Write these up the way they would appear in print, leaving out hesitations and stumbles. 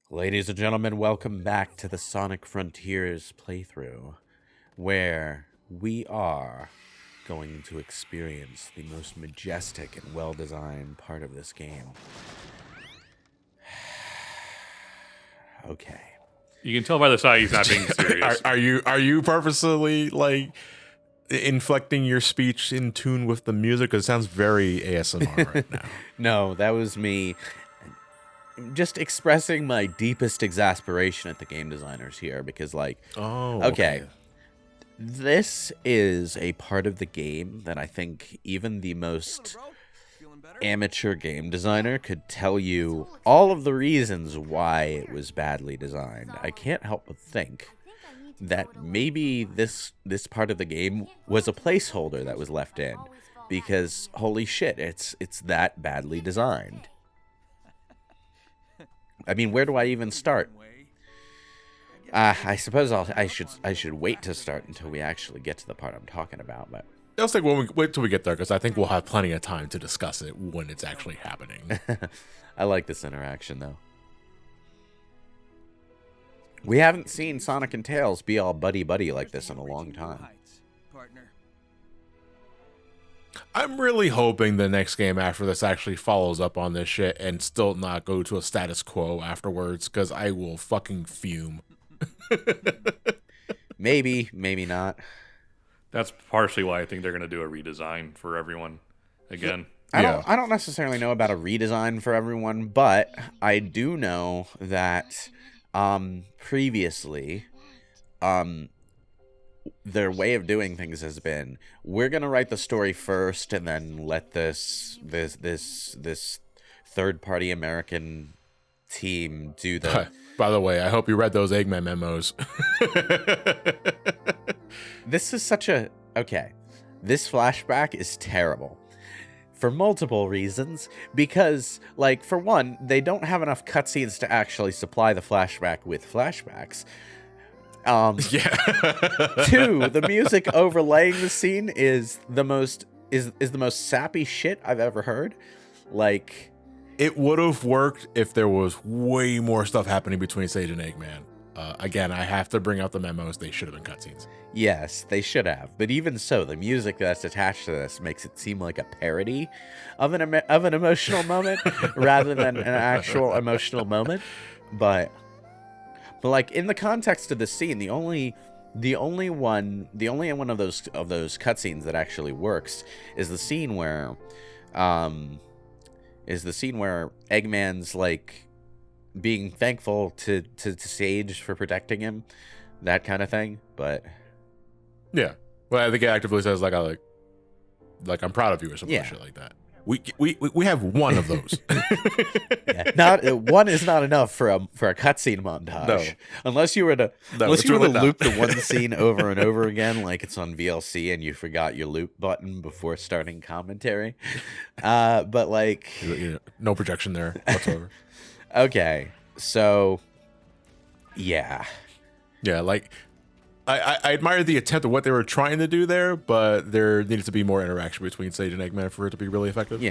Ladies and gentlemen, welcome back to the Sonic Frontiers playthrough, where we are going to experience the most majestic and well-designed part of this game. Okay. You can tell by the side he's not being serious. Are you purposely like inflecting your speech in tune with the music? 'Cause it sounds very ASMR right now. No, that was me just expressing my deepest exasperation at the game designers here, because okay. This is a part of the game that I think even the most amateur game designer could tell you all of the reasons why it was badly designed. I can't help but think that maybe this part of the game was a placeholder that was left in, because holy shit, it's that badly designed. I mean, where do I even start? I suppose I should wait to start until we actually get to the part I'm talking about. But Let's like wait till we get there, because I think we'll have plenty of time to discuss it when it's actually happening. I like this interaction though. We haven't seen Sonic and Tails be all buddy-buddy like this in a long time. I'm really hoping the next game after this actually follows up on this shit and still not go to a status quo afterwards, because I will fucking fume. Maybe not. That's partially why I think they're going to do a redesign for everyone again. I don't necessarily know about a redesign for everyone, but I do know that previously their way of doing things has been, we're gonna write the story first and then let this third party American team do the By the way, I hope you read those Eggman memos. This is such a this flashback is terrible for multiple reasons, because like, for one, they don't have enough cutscenes to actually supply the flashback with flashbacks. Yeah. Two, the music overlaying the scene is the most sappy shit I've ever heard. Like, it would have worked if there was way more stuff happening between Sage and Eggman. Again, I have to bring out the memos. They should have been cutscenes. Yes, they should have. But even so, the music that's attached to this makes it seem like a parody of an emotional moment rather than an actual emotional moment. But like, in the context of the scene, the only one of those cutscenes that actually works is the scene where Eggman's like being thankful to Sage for protecting him, that kind of thing. But yeah, well, I think it actively says like I'm proud of you or something, shit like that. We have one of those. Yeah, one is not enough for a cutscene montage. No. Unless you were to loop the one not. scene over and over again, like it's on VLC and you forgot your loop button before starting commentary. But like, no projection there whatsoever. Okay, so yeah, like I admire the attempt of what they were trying to do there, but there needed to be more interaction between Sage and Eggman for it to be really effective.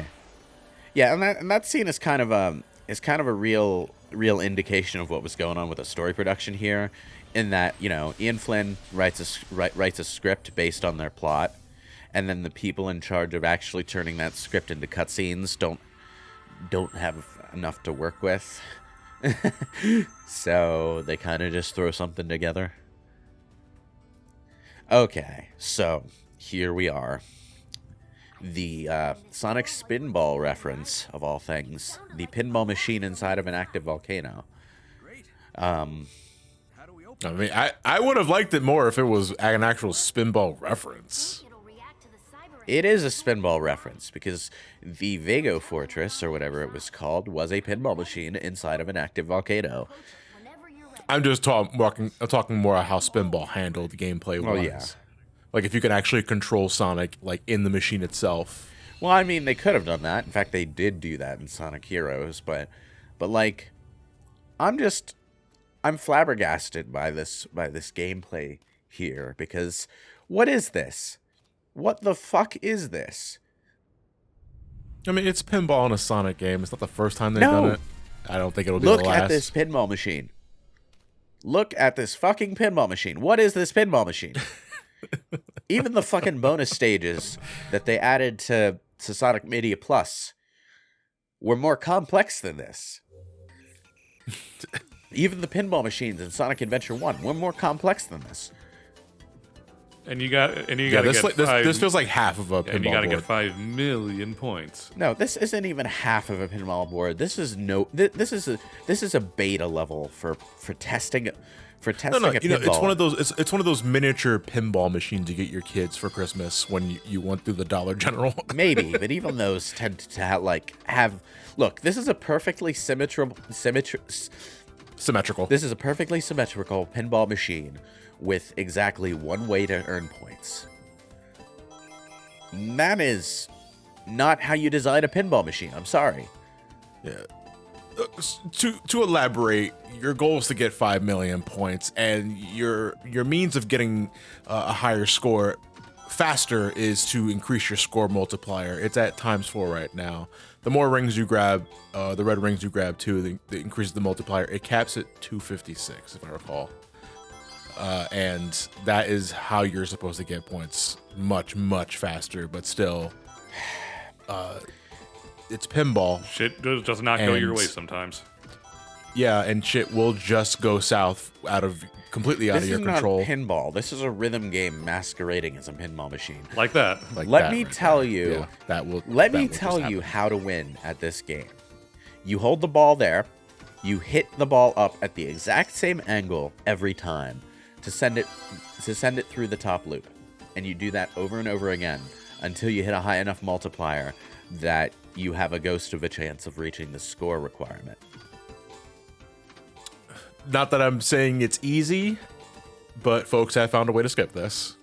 Yeah, and that scene is kind of a real indication of what was going on with the story production here, in that, you know, Ian Flynn writes a script based on their plot, and then the people in charge of actually turning that script into cutscenes don't have enough to work with, so they kind of just throw something together. Okay, so here we are. The Sonic Spinball reference, of all things. The pinball machine inside of an active volcano. I mean, I would have liked it more if it was an actual Spinball reference. It is a Spinball reference, because the Vago Fortress, or whatever it was called, was a pinball machine inside of an active volcano. I'm just talking more about how Spinball handled the gameplay wise. Yeah. Like, if you can actually control Sonic, like, in the machine itself. Well, I mean, they could have done that. In fact, they did do that in Sonic Heroes, but like, I'm flabbergasted by this gameplay here, because what is this? What the fuck is this? I mean, it's pinball in a Sonic game. It's not the first time they've done it. I don't think it'll be the last. Look at this pinball machine. Look at this fucking pinball machine. What is this pinball machine? Even the fucking bonus stages that they added to Sonic Media Plus were more complex than this. Even the pinball machines in Sonic Adventure 1 were more complex than this. And you got to get this feels like half of a pinball and you got to board. get 5 million points. No, this isn't even half of a pinball board. This is this is a beta level for testing a pinball. It's one of those miniature pinball machines you get your kids for Christmas when you went through the Dollar General. Maybe, but even those tend to have. Look, this is a perfectly symmetrical. This is a perfectly symmetrical pinball machine with exactly one way to earn points. That is not how you design a pinball machine. I'm sorry. Yeah. To elaborate, your goal is to get 5 million points, and your means of getting a higher score faster is to increase your score multiplier. It's at ×4 right now. The more rings you grab, the red rings you grab too, it increases the multiplier. It caps at 256, if I recall. And that is how you're supposed to get points much, much faster, but still, it's pinball. Shit does not go your way sometimes. Yeah, and shit will just go south completely out of your control. This is not pinball. This is a rhythm game masquerading as a pinball machine. Like that. Let me tell you how to win at this game. You hold the ball there. You hit the ball up at the exact same angle every time to send it through the top loop. And you do that over and over again until you hit a high enough multiplier that you have a ghost of a chance of reaching the score requirement. Not that I'm saying it's easy, but folks have found a way to skip this.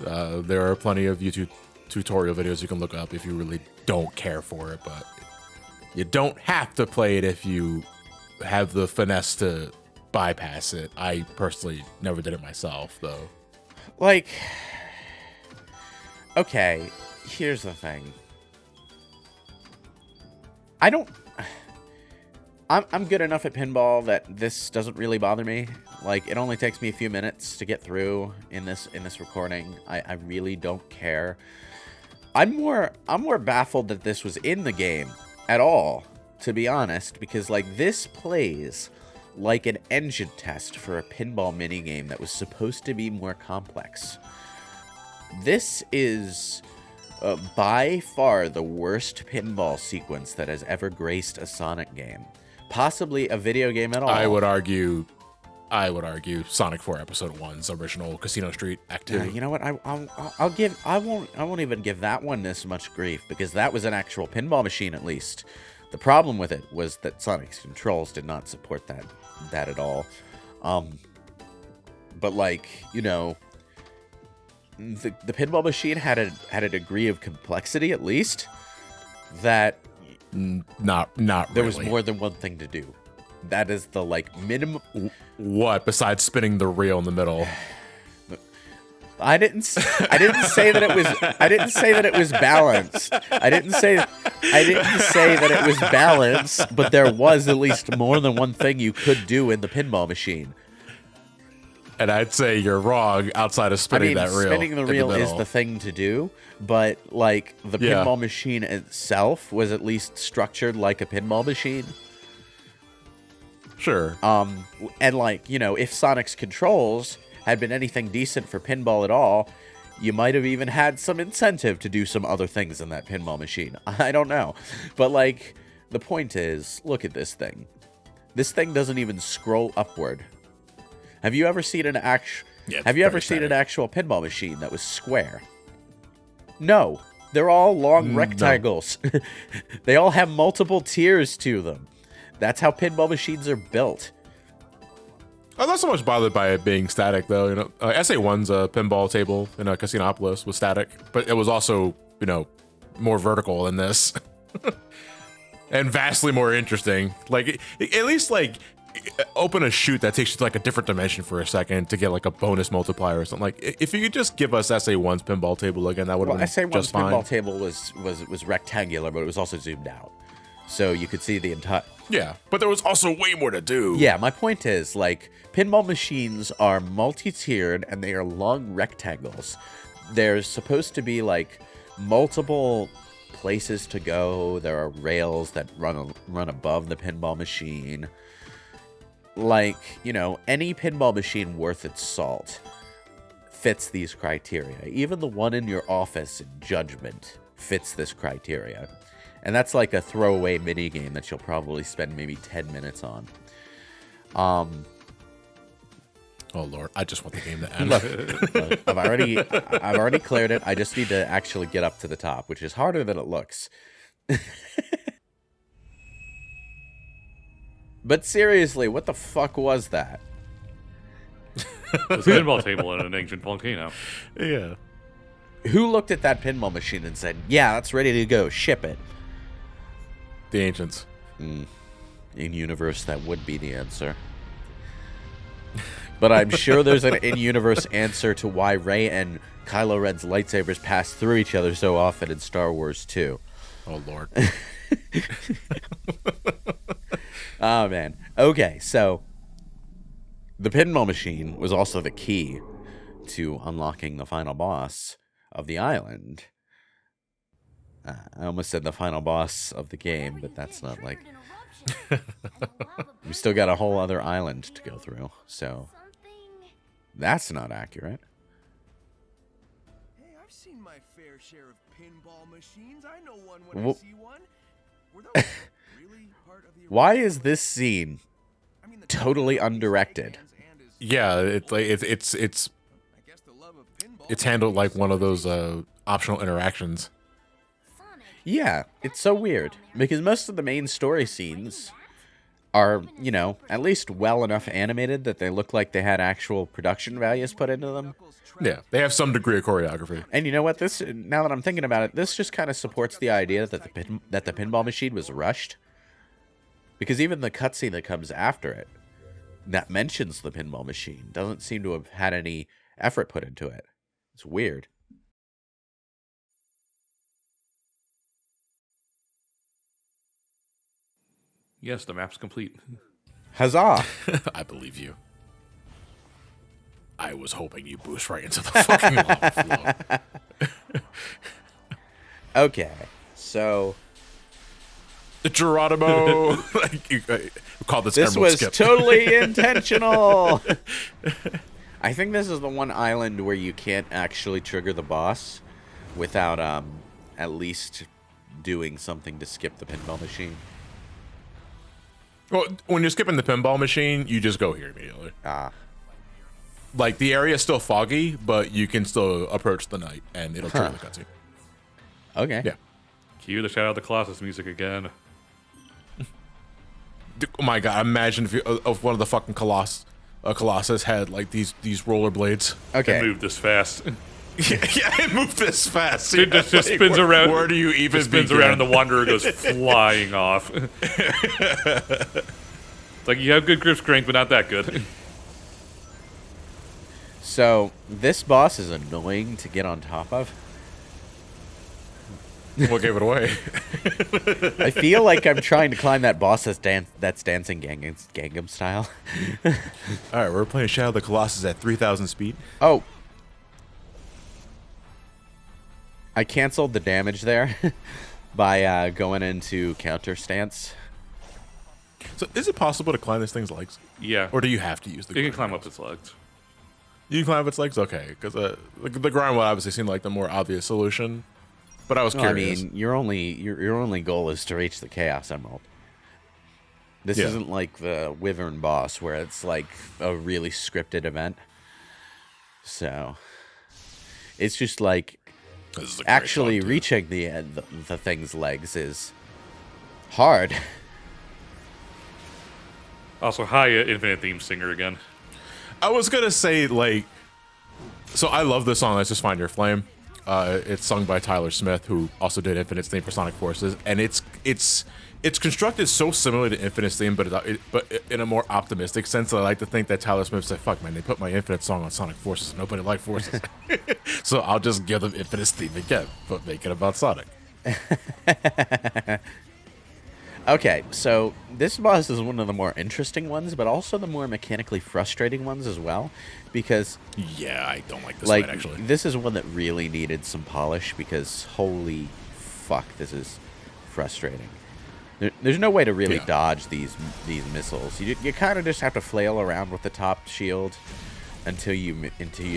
There are plenty of YouTube tutorial videos you can look up if you really don't care for it, but you don't have to play it if you have the finesse to bypass it. I personally never did it myself, though. Like, okay, here's the thing. I'm good enough at pinball that this doesn't really bother me. Like, it only takes me a few minutes to get through in this recording. I really don't care. I'm more baffled that this was in the game at all, to be honest, because like this plays like an engine test for a pinball minigame that was supposed to be more complex. This is by far the worst pinball sequence that has ever graced a Sonic game. Possibly a video game at all. I would argue Sonic 4 Episode 1's original Casino Street Act 2. Yeah, you know what? I won't even give that one this much grief because that was an actual pinball machine at least. The problem with it was that Sonic's controls did not support that at all. But like, you know, the pinball machine had a degree of complexity at least that not there really. was more than one thing to do. That is the like minimum. What besides spinning the reel in the middle? I didn't say that it was. I didn't say that it was balanced. I didn't say that it was balanced. But there was at least more than one thing you could do in the pinball machine. And I'd say you're wrong outside of spinning that reel. Spinning the reel is the thing to do, but like the pinball machine itself was at least structured like a pinball machine. Sure. And like, you know, if Sonic's controls had been anything decent for pinball at all, you might have even had some incentive to do some other things in that pinball machine. I don't know. But like, the point is, look at this thing. This thing doesn't even scroll upward. Have you ever seen an actual pinball machine that was square? No. They're all long rectangles. They all have multiple tiers to them. That's how pinball machines are built. I'm not so much bothered by it being static, though. You know, SA1's pinball table in Casinopolis was static, but it was also, you know, more vertical than this, and vastly more interesting. Like, at least like open a chute that takes you to like a different dimension for a second to get like a bonus multiplier or something. Like, if you could just give us SA1's pinball table again, that would have been just fine. SA1's pinball table was rectangular, but it was also zoomed out, so you could see the entire. Yeah, but there was also way more to do. Yeah, my point is, like, pinball machines are multi-tiered and they are long rectangles. There's supposed to be, like, multiple places to go. There are rails that run above the pinball machine. Like, you know, any pinball machine worth its salt fits these criteria. Even the one in your office in Judgment fits this criteria. And that's like a throwaway mini game that you'll probably spend maybe 10 minutes on. Oh Lord, I just want the game to end. Look, I've already cleared it. I just need to actually get up to the top, which is harder than it looks. But seriously, what the fuck was that? It's a pinball table in an ancient volcano. Yeah. Who looked at that pinball machine and said, "Yeah, that's ready to go. Ship it"? The ancients. In universe, that would be the answer. But I'm sure there's an in-universe answer to why Rey and Kylo Ren's lightsabers pass through each other so often in Star Wars 2. Oh Lord. Oh man. Okay, so the pinball machine was also the key to unlocking the final boss of the island. I almost said the final boss of the game, but that's not like... We still got a whole other island to go through, so that's not accurate. Hey, I've seen my fair share of pinball machines. I know one when I see one. Were those really part of the Why is this scene totally undirected? Yeah, it's handled like one of those optional interactions. Yeah, it's so weird, because most of the main story scenes are, you know, at least well enough animated that they look like they had actual production values put into them. Yeah, they have some degree of choreography. And you know what? This, now that I'm thinking about it, this just kind of supports the idea that the pinball machine was rushed. Because even the cutscene that comes after it, that mentions the pinball machine, doesn't seem to have had any effort put into it. It's weird. Yes, the map's complete. Huzzah! I believe you. I was hoping you boost right into the fucking lava flow. Okay, so Geronimo. We call this this Emerald was Skip. totally intentional. I think this is the one island where you can't actually trigger the boss without at least doing something to skip the pinball machine. Well, when you're skipping the pinball machine, you just go here immediately. Like, the area is still foggy, but you can still approach the night, and it'll trigger the cutscene. Okay. Yeah. Cue the Shadow of the Colossus music again. Oh my god! Imagine if one of the fucking Colossus had like these rollerblades. Okay. It moved this fast. Yeah, it moved this fast. It just spins around. Where do you even It spins begin? around and the Wanderer goes flying off. It's like, you have good grip strength, but not that good. So this boss is annoying to get on top of. What gave it away? I feel like I'm trying to climb that boss that's dancing Gangnam style. All right, we're playing Shadow of the Colossus at 3,000 speed. Oh. I canceled the damage there by going into counter stance. So, is it possible to climb this thing's legs? Yeah. Or do you have to use the? You can climb up its legs. You can climb up its legs, okay? Because the grind would obviously seem like the more obvious solution. But I was curious. I mean, your only goal is to reach the Chaos Emerald. This isn't like the Wyvern boss where it's like a really scripted event. So it's just like actually reaching the thing's legs is hard. Also, hi, Infinite Theme Singer again. I was gonna say, like, so I love this song. Let's Just Find Your Flame. It's sung by Tyler Smith, who also did Infinite's theme for Sonic Forces, and it's constructed so similar to Infinite's theme, but in a more optimistic sense. I like to think that Tyler Smith said, "Fuck, man, they put my Infinite song on Sonic Forces, and nobody liked Forces, so I'll just give them Infinite's theme again, but make it about Sonic." Okay, so this boss is one of the more interesting ones, but also the more mechanically frustrating ones as well, because Yeah, I don't like this like fight, actually. this is one that really needed some polish because holy fuck, this is frustrating. There's no way to really dodge these missiles. You kind of just have to flail around with the top shield until you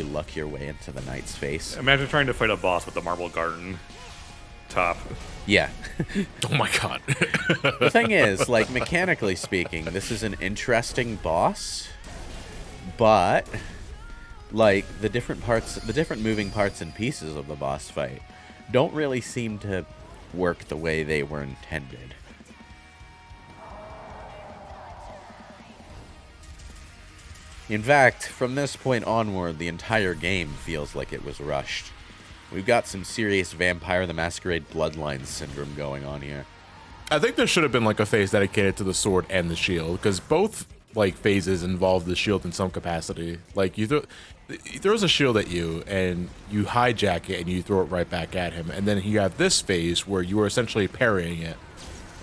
luck your way into the knight's face. Imagine trying to fight a boss with the marble garden top. Yeah. Oh my god. The thing is, like, mechanically speaking, this is an interesting boss, but like the different moving parts and pieces of the boss fight don't really seem to work the way they were intended. In fact, from this point onward, the entire game feels like it was rushed. We've got some serious Vampire the Masquerade Bloodlines syndrome going on here. I think there should have been like a phase dedicated to the sword and the shield, because both like phases involve the shield in some capacity. Like he throws a shield at you and you hijack it and you throw it right back at him, and then you have this phase where you are essentially parrying it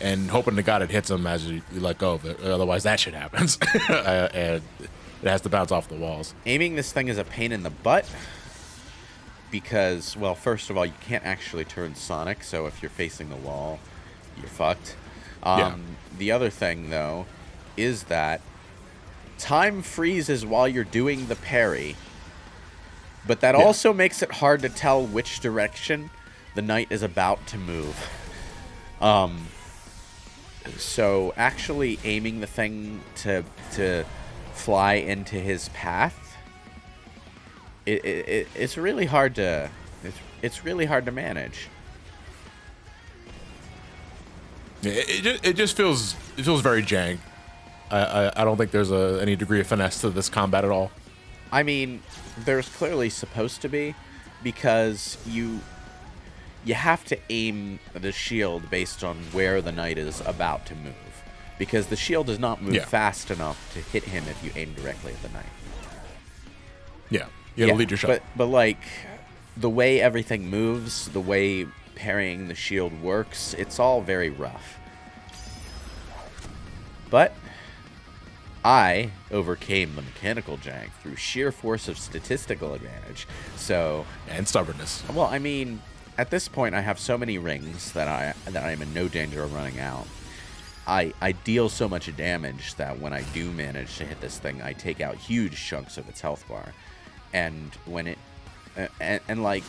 and hoping to God it hits him as you let go of it. Otherwise, that shit happens, and it has to bounce off the walls. Aiming this thing is a pain in the butt because, well, first of all, you can't actually turn Sonic, so if you're facing the wall, you're fucked. The other thing, though, is that time freezes while you're doing the parry, but that also makes it hard to tell which direction the knight is about to move. So actually aiming the thing to fly into his path, it's really hard to it's really hard to manage. It just feels very jank. I don't think there's any degree of finesse to this combat at all. I mean, there's clearly supposed to be, because you have to aim the shield based on where the knight is about to move, because the shield does not move fast enough to hit him if you aim directly at the knight. Yeah, you gotta lead your shot. But like, the way everything moves, the way parrying the shield works, it's all very rough. But I overcame the mechanical jank through sheer force of statistical advantage. So, and stubbornness. Well, I mean, at this point I have so many rings that I am in no danger of running out. I deal so much damage that when I do manage to hit this thing, I take out huge chunks of its health bar. And when it and like,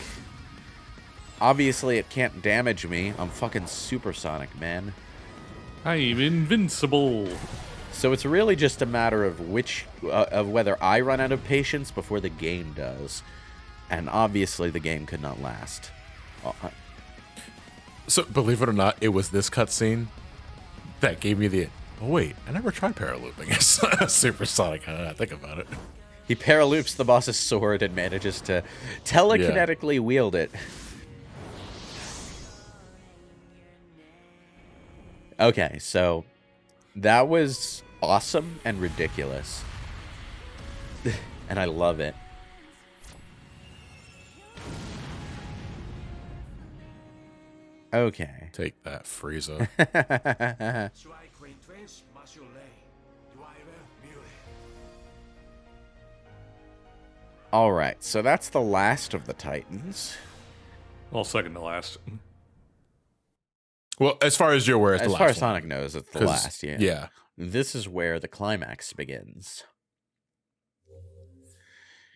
obviously it can't damage me. I'm fucking supersonic, man. I'm invincible. So it's really just a matter of whether I run out of patience before the game does. And obviously the game could not last. So, believe it or not, it was this cutscene that gave me the, oh wait, I never tried paralooping as supersonic. I think about it. He paraloops the boss's sword and manages to telekinetically wield it. Okay, so that was awesome and ridiculous. And I love it. Okay. Take that, Frieza. Alright, so that's the last of the Titans. Well, second to last. Well, as far as you're aware, it's the last one. As far as Sonic knows, it's the last, yeah. Yeah. This is where the climax begins.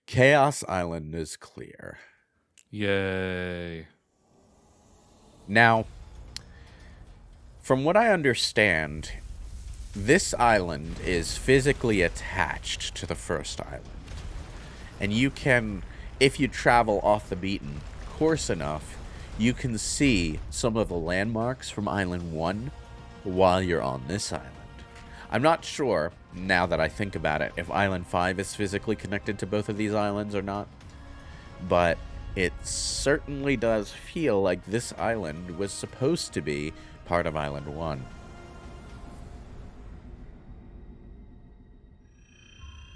Chaos Island is clear. Yay. Now, from what I understand, this island is physically attached to the first island. And you can, if you travel off the beaten course enough, you can see some of the landmarks from Island 1 while you're on this island. I'm not sure, now that I think about it, if Island 5 is physically connected to both of these islands or not. But it certainly does feel like this island was supposed to be part of Island 1.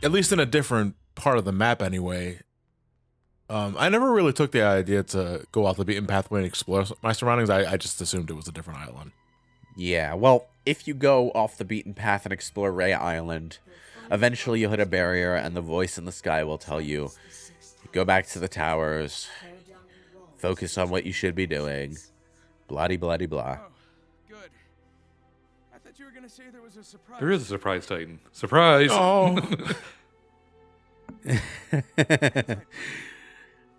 At least in a different part of the map anyway. I never really took the idea to go off the beaten pathway and explore my surroundings. I just assumed it was a different island. Yeah, well, if you go off the beaten path and explore Ray Island, eventually you'll hit a barrier and the voice in the sky will tell you, go back to the towers, focus on what you should be doing, blah-de-blah-de-blah. Oh, good. I thought you were gonna say there was a surprise. There is a surprise Titan. Surprise! Oh,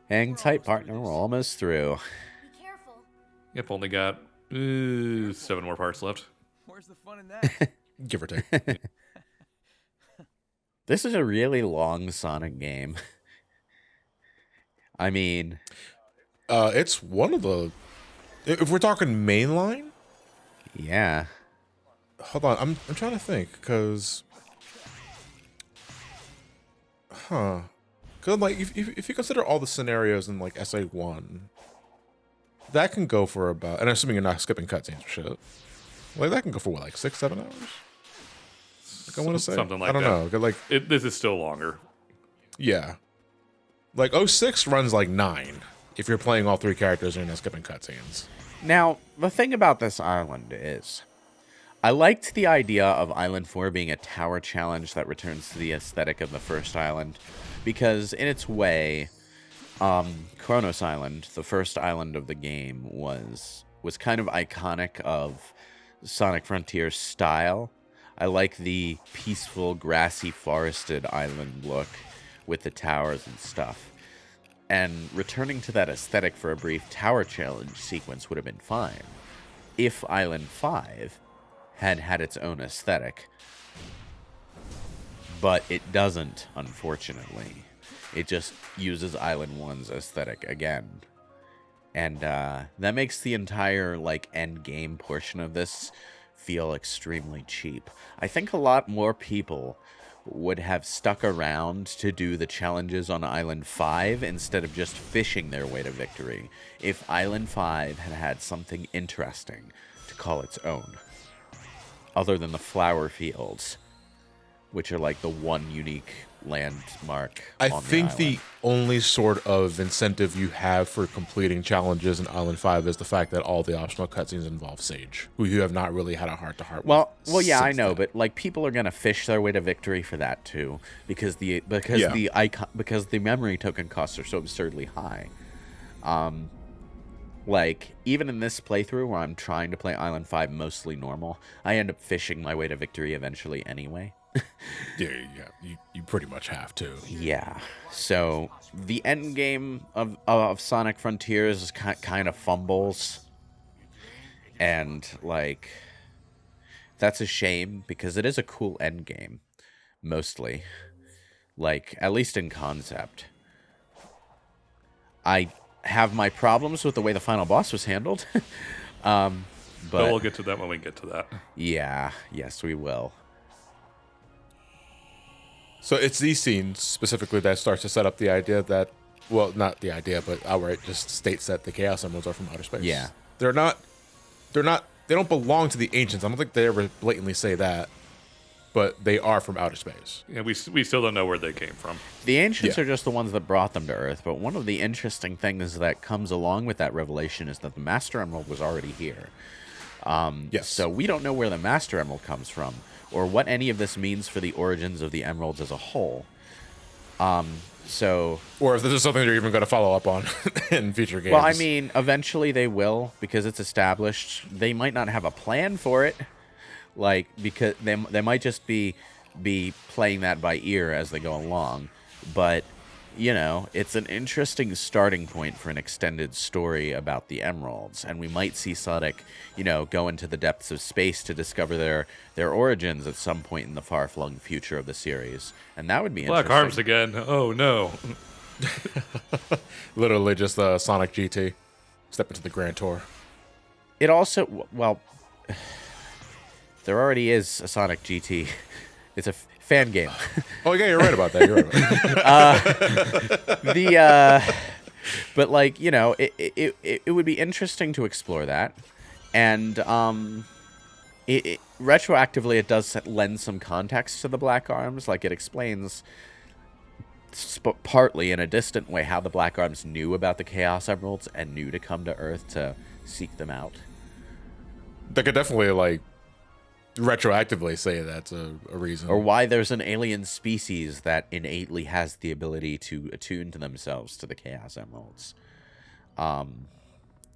Hang tight, partner, we're almost through. Be careful. Yep, only got 7 more parts left. Where's the fun in that? give or take. This is a really long Sonic game. I mean... It's one of the... If we're talking mainline... Yeah. Hold on, I'm trying to think, because... Because, like, if you consider all the scenarios in, like, SA1, that can go for about... And I'm assuming you're not skipping cutscenes or shit. Like, that can go for, what, like 6-7 hours? Like, I want to say. Something like I don't that. know. Like, This is still longer. yeah. Like, 06 runs, like, 9. If you're playing all 3 characters and you're not skipping cutscenes. Now, the thing about this island is, I liked the idea of Island 4 being a tower challenge that returns to the aesthetic of the first island, because in its way, Kronos Island, the first island of the game, was kind of iconic of Sonic Frontier's style. I like the peaceful, grassy, forested island look with the towers and stuff. And returning to that aesthetic for a brief tower challenge sequence would have been fine if Island 5 had had its own aesthetic. But it doesn't, unfortunately. It just uses Island 1's aesthetic again. And that makes the entire, like, end game portion of this feel extremely cheap. I think a lot more people would have stuck around to do the challenges on Island 5 instead of just fishing their way to victory if Island 5 had had something interesting to call its own. Other than the flower fields, which are like the one unique landmark I on think the the only sort of incentive you have for completing challenges in Island 5 is the fact that all the optional cutscenes involve Sage, who you have not really had a heart-to-heart Well, with. yeah, I since know, then. but like people are gonna fish their way to victory for that too, because the memory token costs are so absurdly high. Like even in this playthrough where I'm trying to play Island 5 mostly normal, I end up fishing my way to victory eventually anyway. Yeah, you pretty much have to. Yeah. So the end game of Sonic Frontiers is kind of fumbles, and like that's a shame because it is a cool end game, mostly, like at least in concept. I have my problems with the way the final boss was handled, but we'll get to that when we get to that. Yeah. Yes, we will. So it's these scenes specifically that starts to set up the idea that, well, not the idea, but outright just states that the Chaos Emeralds are from outer space. Yeah. They don't belong to the Ancients. I don't think they ever blatantly say that, but they are from outer space. Yeah, we still don't know where they came from. The Ancients Yeah. are just the ones that brought them to Earth, but one of the interesting things that comes along with that revelation is that the Master Emerald was already here. Yes. So we don't know where the Master Emerald comes from, or what any of this means for the origins of the Emeralds as a whole. Or if this is something they're even going to follow up on in future games. Well, I mean, eventually they will, because it's established. They might not have a plan for it, like, because they might just be playing that by ear as they go along. But, you know, it's an interesting starting point for an extended story about the Emeralds, and we might see Sonic, you know, go into the depths of space to discover their origins at some point in the far-flung future of the series, and that would be Black interesting. arms again. Oh no. Literally just Sonic GT. Step into the Grand Tour. It also, well, there already is a Sonic GT. It's a fan game. Oh, yeah, you're right about that. You're right about that. But like, you know, it would be interesting to explore that, and retroactively it does lend some context to the Black Arms. Like it explains partly in a distant way how the Black Arms knew about the Chaos Emeralds and knew to come to Earth to seek them out. They could definitely like retroactively say that's a reason. Or why there's an alien species that innately has the ability to attune to themselves to the Chaos Emeralds.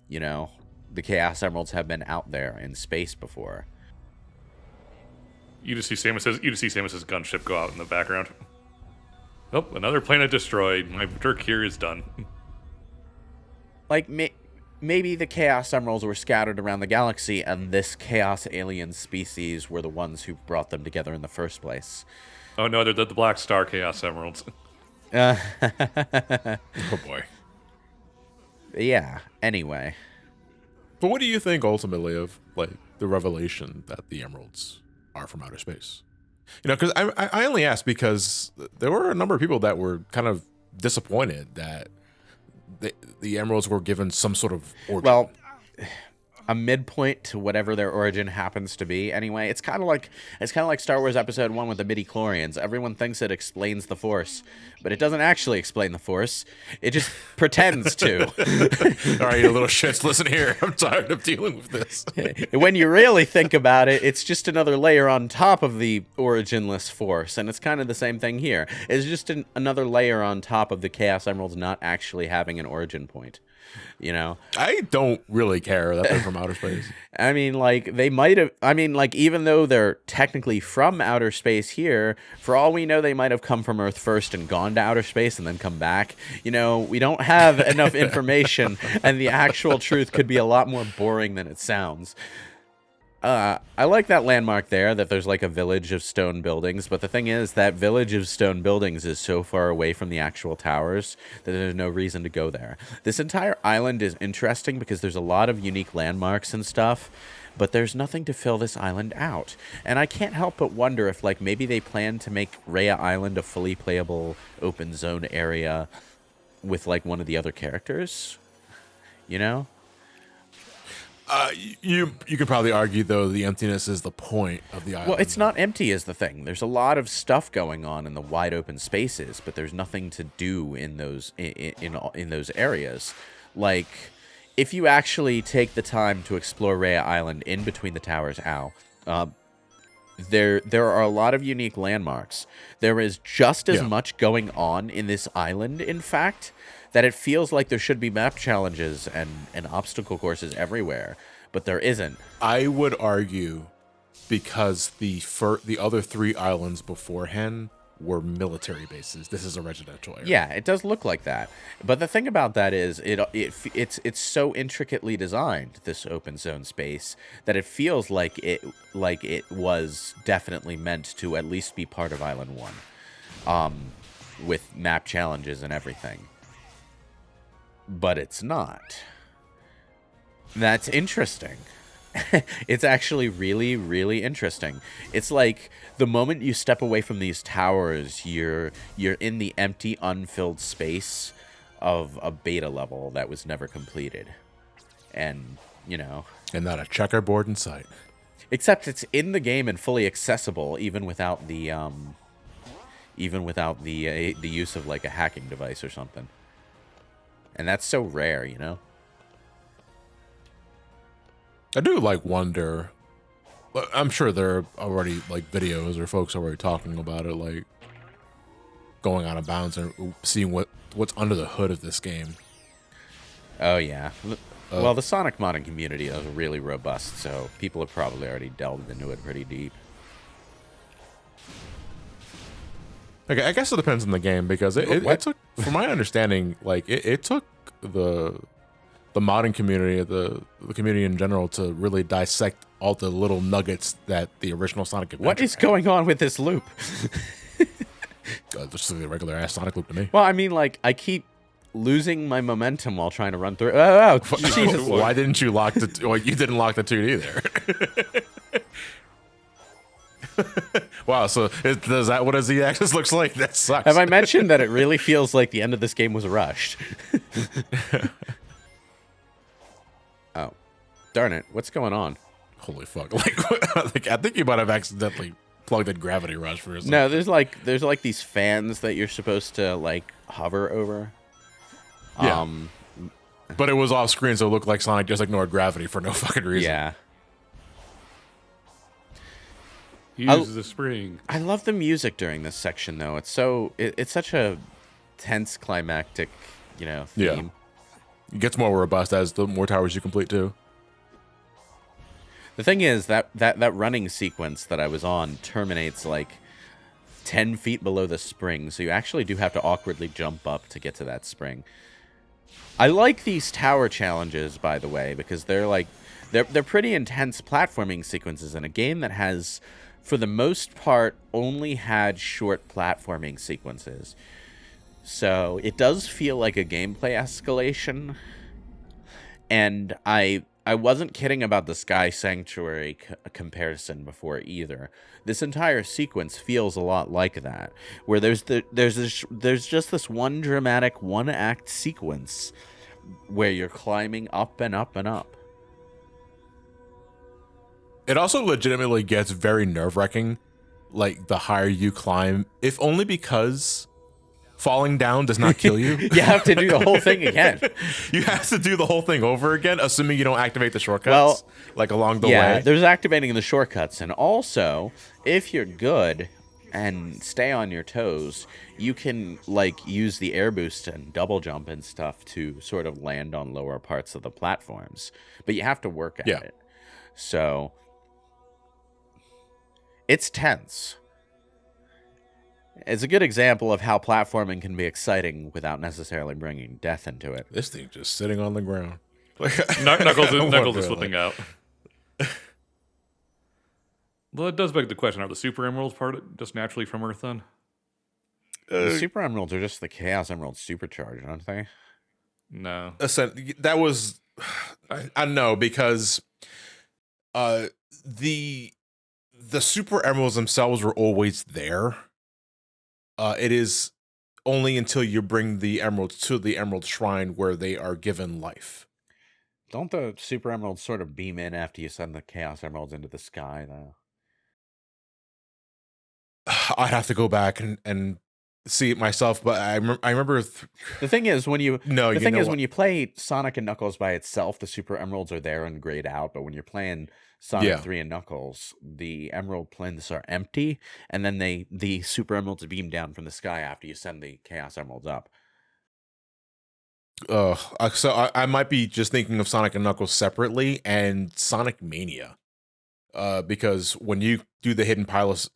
You know, the Chaos Emeralds have been out there in space before. You just see Samus's gunship go out in the background. Oh, another planet destroyed. My work here is done. Like, maybe the Chaos Emeralds were scattered around the galaxy, and this Chaos alien species were the ones who brought them together in the first place. Oh no, they're the Black Star Chaos Emeralds. Oh boy. Yeah, anyway. But what do you think ultimately of like the revelation that the emeralds are from outer space? You know, because I only asked because there were a number of people that were kind of disappointed that the emeralds were given some sort of origin. Well, a midpoint to whatever their origin happens to be. Anyway, it's kind of like Star Wars Episode 1 with the midi-chlorians. Everyone thinks it explains the Force, but it doesn't actually explain the Force. It just pretends to. All right, you little shits, listen here. I'm tired of dealing with this. When you really think about it, it's just another layer on top of the originless Force, and it's kind of the same thing here. It's just another layer on top of the Chaos Emeralds not actually having an origin point. You know, I don't really care that they're from outer space. I mean, like, they might have, I mean, like, even though they're technically from outer space here, for all we know, they might have come from Earth first and gone to outer space and then come back. You know, we don't have enough information, and the actual truth could be a lot more boring than it sounds. I like that landmark there, that there's like a village of stone buildings, but the thing is, that village of stone buildings is so far away from the actual towers that there's no reason to go there. This entire island is interesting because there's a lot of unique landmarks and stuff, but there's nothing to fill this island out. And I can't help but wonder if, like, maybe they plan to make Rhea Island a fully playable open zone area with, like, one of the other characters, you know? You could probably argue, though, the emptiness is the point of the island. Well, it's not empty is the thing. There's a lot of stuff going on in the wide open spaces, but there's nothing to do in those in those areas. Like, if you actually take the time to explore Rhea Island in between the towers, there are a lot of unique landmarks. There is just as much going on in this island, in fact, that it feels like there should be map challenges and obstacle courses everywhere, but there isn't. I would argue because the other three islands beforehand were military bases. This is a residential area. Yeah, it does look like that. But the thing about that is it's so intricately designed, this open zone space, that it feels like it was definitely meant to at least be part of Island 1, with map challenges and everything. But it's not. That's interesting. It's actually really, really interesting. It's like the moment you step away from these towers, you're in the empty, unfilled space of a beta level that was never completed. And, you know... And not a checkerboard in sight. Except it's in the game and fully accessible, even without the use of, like, a hacking device or something. And that's so rare, you know? I do, like, wonder. I'm sure there are already, like, videos or folks already talking about it, like, going out of bounds and seeing what's under the hood of this game. Oh, yeah. Well, the Sonic modding community is really robust, so people have probably already delved into it pretty deep. Okay, I guess it depends on the game, because it took, from my understanding, like, it took the modding community, the community in general, to really dissect all the little nuggets that the original Sonic Adventure What is going on with this loop? Just a regular ass Sonic loop to me. Well, I mean, like, I keep losing my momentum while trying to run through. Oh, Jesus! Why didn't you lock the? Well, you didn't lock the 2D there. Wow, so does that what a Z-axis looks like? That sucks. Have I mentioned that it really feels like the end of this game was rushed? Oh, darn it! What's going on? Holy fuck! Like, I think you might have accidentally plugged in Gravity Rush for a second. No, there's like these fans that you're supposed to, like, hover over. Yeah. But it was off screen, so it looked like Sonic just ignored gravity for no fucking reason. Yeah. Use the spring. I love the music during this section, though. It's such a tense, climactic, theme. Yeah. It gets more robust as the more towers you complete too. The thing is that running sequence that I was on terminates like 10 feet below the spring, so you actually do have to awkwardly jump up to get to that spring. I like these tower challenges, by the way, because they're pretty intense platforming sequences in a game that has, for the most part, only had short platforming sequences. So it does feel like a gameplay escalation. And I wasn't kidding about the Sky Sanctuary comparison before either. This entire sequence feels a lot like that, where there's just this one dramatic one-act sequence where you're climbing up and up and up. It also legitimately gets very nerve-wracking, like the higher you climb, if only because falling down does not kill you. You have to do the whole thing again. You have to do the whole thing over again, assuming you don't activate the shortcuts, along the way. Yeah, there's activating the shortcuts. And also, if you're good and stay on your toes, you can, use the air boost and double jump and stuff to sort of land on lower parts of the platforms. But you have to work at it. So, it's tense. It's a good example of how platforming can be exciting without necessarily bringing death into it. This thing just sitting on the ground. Knuckles is slipping out. Well, it does beg the question, are the Super Emeralds part just naturally from Earth then? The Super Emeralds are just the Chaos Emeralds supercharged, aren't they? No. That was... I know, because the Super Emeralds themselves were always there. It is only until you bring the emeralds to the Emerald Shrine where they are given life. Don't the Super Emeralds sort of beam in after you send the Chaos Emeralds into the sky, though? I'd have to go back and see it myself, but I remember... The thing is, when you when you play Sonic and Knuckles by itself, the Super Emeralds are there and grayed out, but when you're playing Sonic 3 and Knuckles, the Emerald plinths are empty, and then the Super Emeralds beam down from the sky after you send the Chaos Emeralds up. So I might be just thinking of Sonic and Knuckles separately, and Sonic Mania, because when you do the hidden palace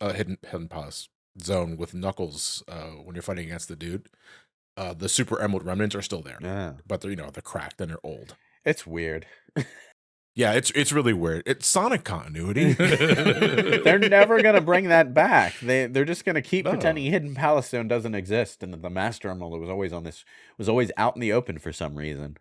zone with Knuckles, when you're fighting against the dude, the Super Emerald remnants are still there, but they're cracked and they're old. It's weird. Yeah, it's really weird. It's Sonic continuity. They're never gonna bring that back. They're just gonna keep pretending Hidden Palace Zone doesn't exist, and that the Master Emerald was always out in the open for some reason.